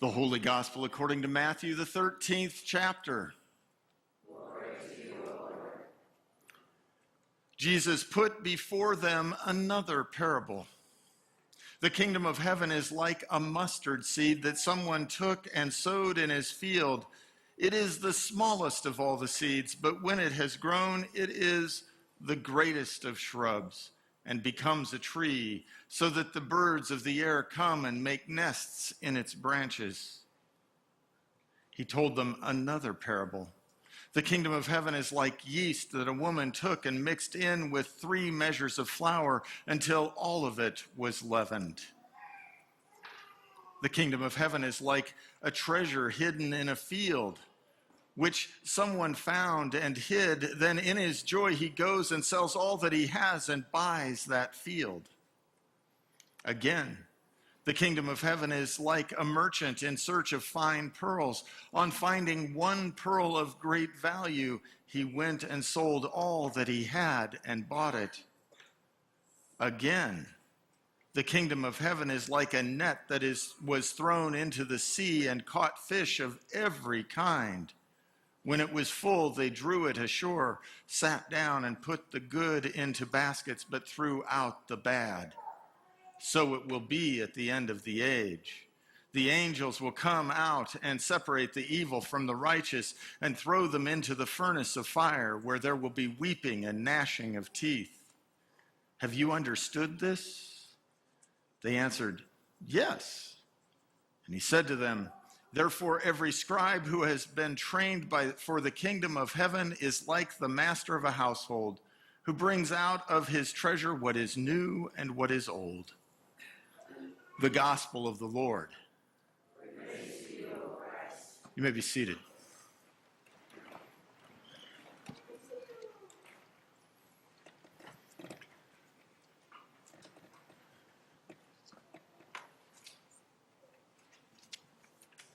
The Holy Gospel according to Matthew, the 13th chapter. Glory to you, Lord. Jesus put before them another parable. The kingdom of heaven is like a mustard seed that someone took and sowed in his field. It is the smallest of all the seeds, but when it has grown, it is the greatest of shrubs and becomes a tree, so that the birds of the air come and make nests in its branches. He told them another parable. The kingdom of heaven is like yeast that a woman took and mixed in with 3 measures of flour until all of it was leavened. The kingdom of heaven is like a treasure hidden in a field, which someone found and hid. Then in his joy he goes and sells all that he has and buys that field. Again, the kingdom of heaven is like a merchant in search of fine pearls. On finding one pearl of great value, he went and sold all that he had and bought it. Again, the kingdom of heaven is like a net that was thrown into the sea and caught fish of every kind. When it was full, they drew it ashore, sat down, and put the good into baskets, but threw out the bad. So it will be at the end of the age. The angels will come out and separate the evil from the righteous and throw them into the furnace of fire, where there will be weeping and gnashing of teeth. Have you understood this? They answered, yes. And he said to them, therefore, every scribe who has been trained for the kingdom of heaven is like the master of a household, who brings out of his treasure what is new and what is old. The gospel of the Lord. Praise to you, O Christ. You may be seated.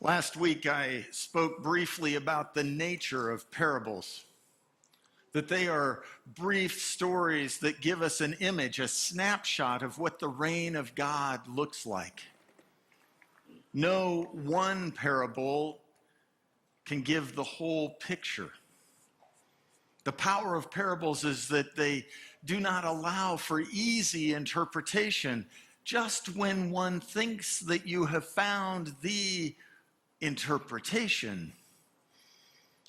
Last week, I spoke briefly about the nature of parables, that they are brief stories that give us an image, a snapshot of what the reign of God looks like. No one parable can give the whole picture. The power of parables is that they do not allow for easy interpretation. Just when one thinks that you have found the interpretation,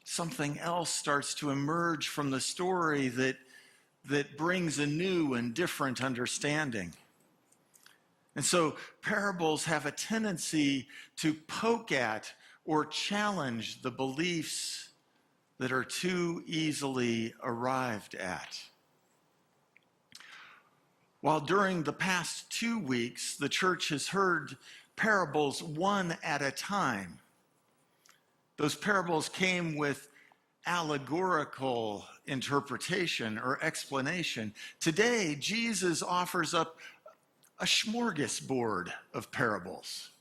something else starts to emerge from the story that brings a new and different understanding. And so parables have a tendency to poke at or challenge the beliefs that are too easily arrived at. While during the past 2 weeks, the church has heard parables one at a time, those parables came with allegorical interpretation or explanation. Today, Jesus offers up a smorgasbord of parables.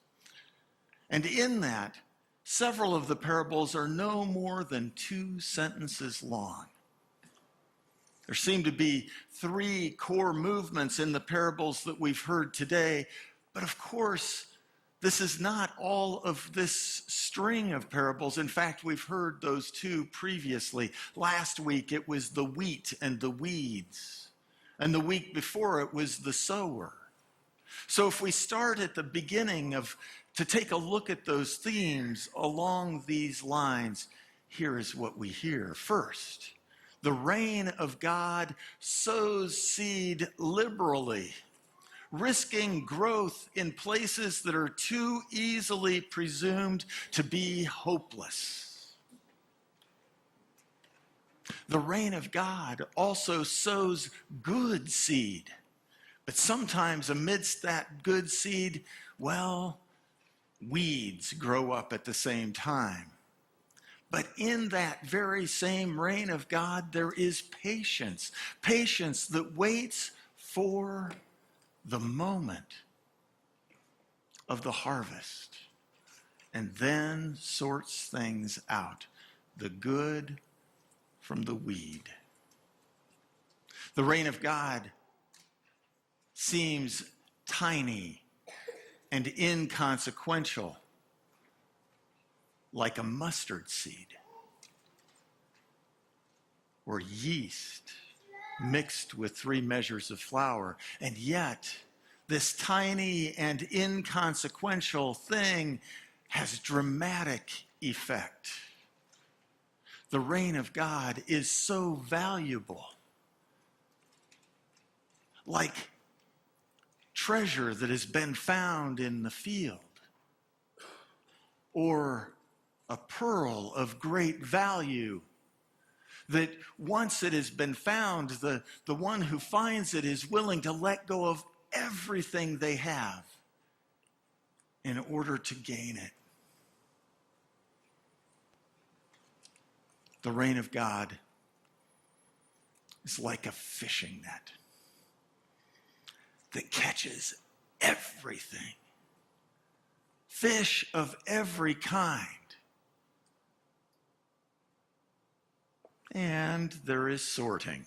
And in that, several of the parables are no more than 2 sentences long. There seem to be 3 core movements in the parables that we've heard today, but of course, this is not all of this string of parables. In fact, we've heard those 2 previously. Last week, it was the wheat and the weeds. And the week before, it was the sower. So if we start at the beginning to take a look at those themes along these lines, here is what we hear. First, the reign of God sows seed liberally, risking growth in places that are too easily presumed to be hopeless. The reign of God also sows good seed, but sometimes amidst that good seed, weeds grow up at the same time. But in that very same reign of God, there is patience that waits for the moment of the harvest, and then sorts things out, the good from the weed. The reign of God seems tiny and inconsequential, like a mustard seed or yeast mixed with 3 measures of flour. And yet, this tiny and inconsequential thing has dramatic effect. The reign of God is so valuable, like treasure that has been found in the field, or a pearl of great value that once it has been found, the one who finds it is willing to let go of everything they have in order to gain it. The reign of God is like a fishing net that catches everything. Fish of every kind. And there is sorting.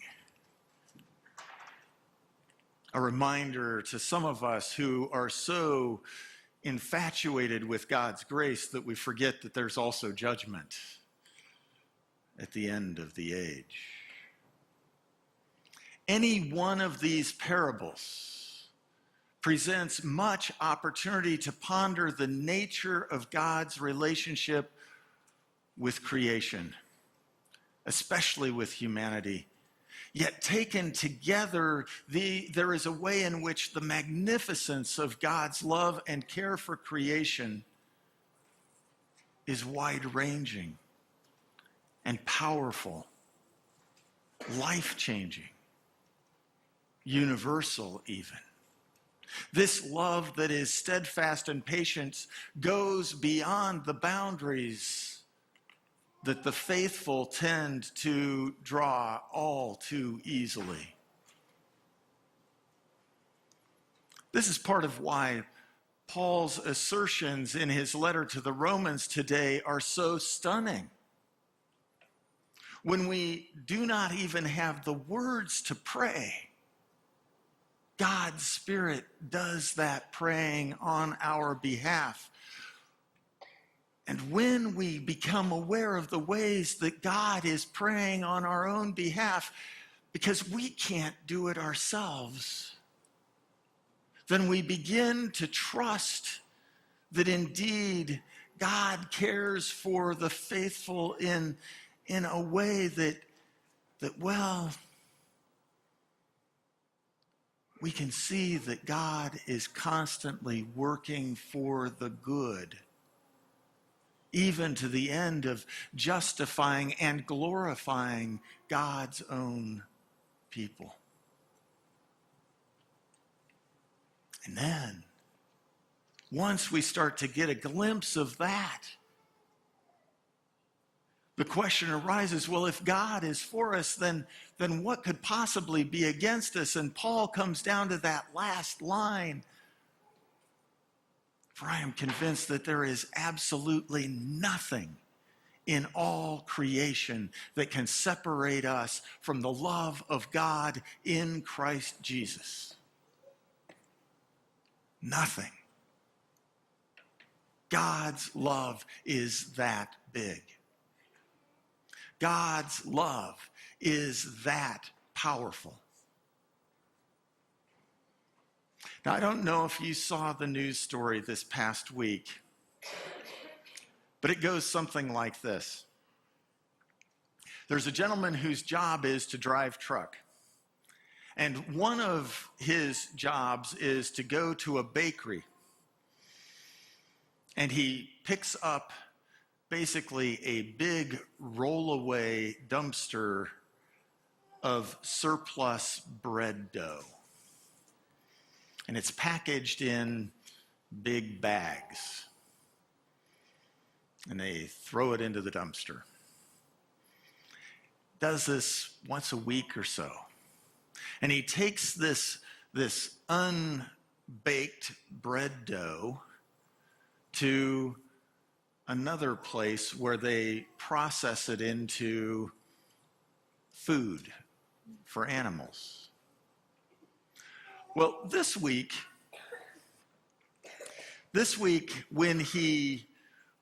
A reminder to some of us who are so infatuated with God's grace that we forget that there's also judgment at the end of the age. Any one of these parables presents much opportunity to ponder the nature of God's relationship with creation, especially with humanity. Yet taken together, there is a way in which the magnificence of God's love and care for creation is wide-ranging and powerful, life-changing, universal even. This love that is steadfast and patient goes beyond the boundaries that the faithful tend to draw all too easily. This is part of why Paul's assertions in his letter to the Romans today are so stunning. When we do not even have the words to pray, God's Spirit does that praying on our behalf. And when we become aware of the ways that God is praying on our own behalf, because we can't do it ourselves, then we begin to trust that indeed God cares for the faithful in a way that we can see that God is constantly working for the good, even to the end of justifying and glorifying God's own people. And then, once we start to get a glimpse of that, the question arises, well, if God is for us, then what could possibly be against us? And Paul comes down to that last line. For I am convinced that there is absolutely nothing in all creation that can separate us from the love of God in Christ Jesus. Nothing. God's love is that big. God's love is that powerful. Now, I don't know if you saw the news story this past week, but it goes something like this. There's a gentleman whose job is to drive truck. And one of his jobs is to go to a bakery. And he picks up basically a big rollaway dumpster of surplus bread dough. And it's packaged in big bags. And they throw it into the dumpster. Does this once a week or so. And he takes this unbaked bread dough to another place where they process it into food for animals. Well, this week when he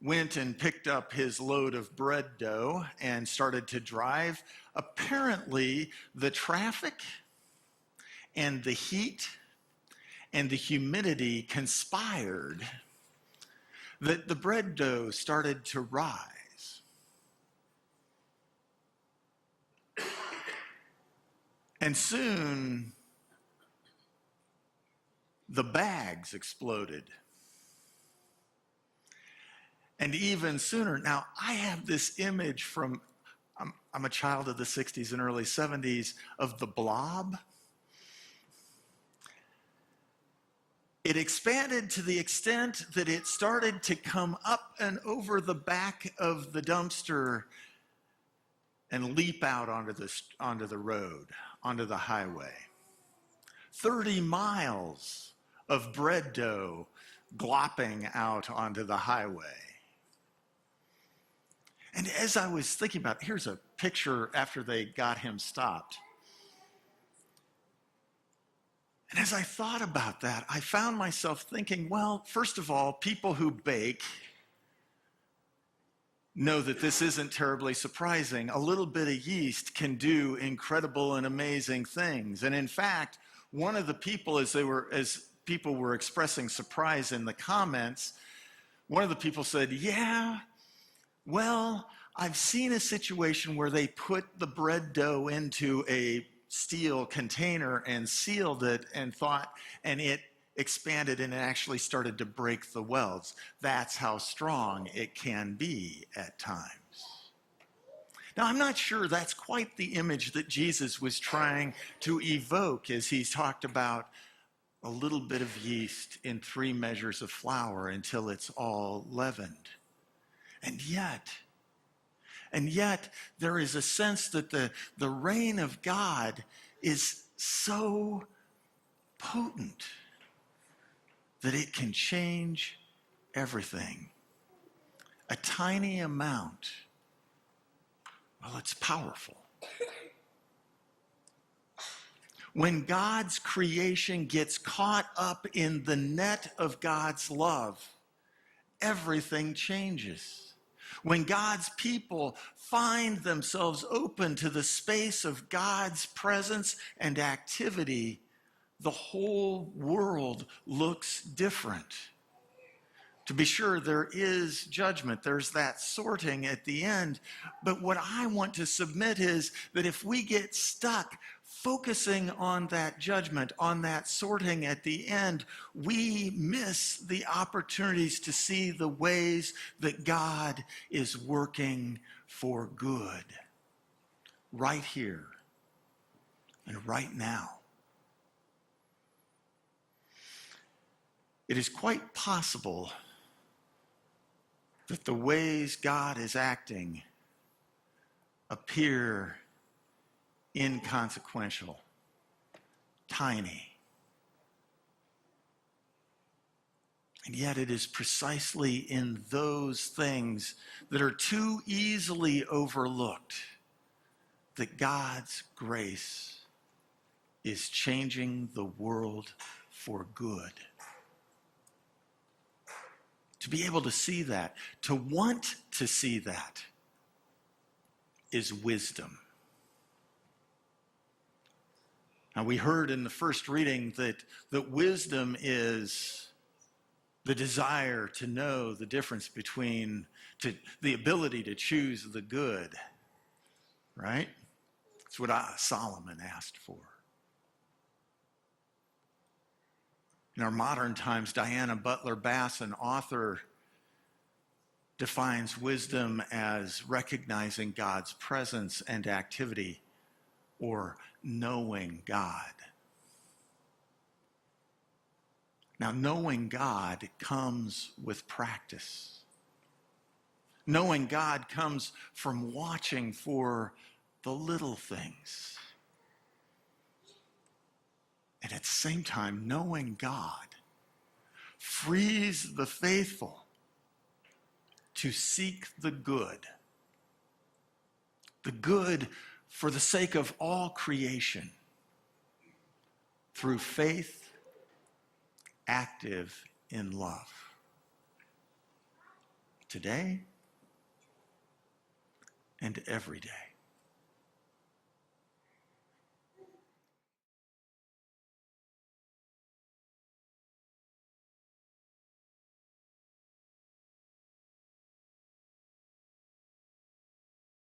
went and picked up his load of bread dough and started to drive. Apparently, the traffic and the heat and the humidity conspired that the bread dough started to rise. And soon, the bags exploded. And even sooner, now I have this image from, I'm a child of the 60s and early 70s, of the Blob. It expanded to the extent that it started to come up and over the back of the dumpster and leap out onto the road, onto the highway. 30 miles of bread dough glopping out onto the highway. And as I was thinking about, here's a picture after they got him stopped. And as I thought about that, I found myself thinking, well, first of all, people who bake know that this isn't terribly surprising. A little bit of yeast can do incredible and amazing things. And in fact, one of the people, as people were expressing surprise in the comments, one of the people said, yeah, well, I've seen a situation where they put the bread dough into a steel container and sealed it and it expanded and it actually started to break the welds. That's how strong it can be at times. Now, I'm not sure that's quite the image that Jesus was trying to evoke as he talked about a little bit of yeast in 3 measures of flour until it's all leavened. And yet, there is a sense that the reign of God is so potent that it can change everything. A tiny amount, well, it's powerful. When God's creation gets caught up in the net of God's love, everything changes. When God's people find themselves open to the space of God's presence and activity, the whole world looks different. To be sure, there is judgment. There's that sorting at the end. But what I want to submit is that if we get stuck focusing on that judgment, on that sorting at the end, we miss the opportunities to see the ways that God is working for good right here and right now. It is quite possible that the ways God is acting appear inconsequential, tiny. And yet it is precisely in those things that are too easily overlooked that God's grace is changing the world for good. To be able to see that, to want to see that, is wisdom. Now, we heard in the first reading that wisdom is the desire to know the difference between, the ability to choose the good, right? That's what Solomon asked for. In our modern times, Diana Butler Bass, an author, defines wisdom as recognizing God's presence and activity, or knowing God. Now, knowing God comes with practice. Knowing God comes from watching for the little things. And at the same time, knowing God frees the faithful to seek the good for the sake of all creation, through faith active in love. today and every day.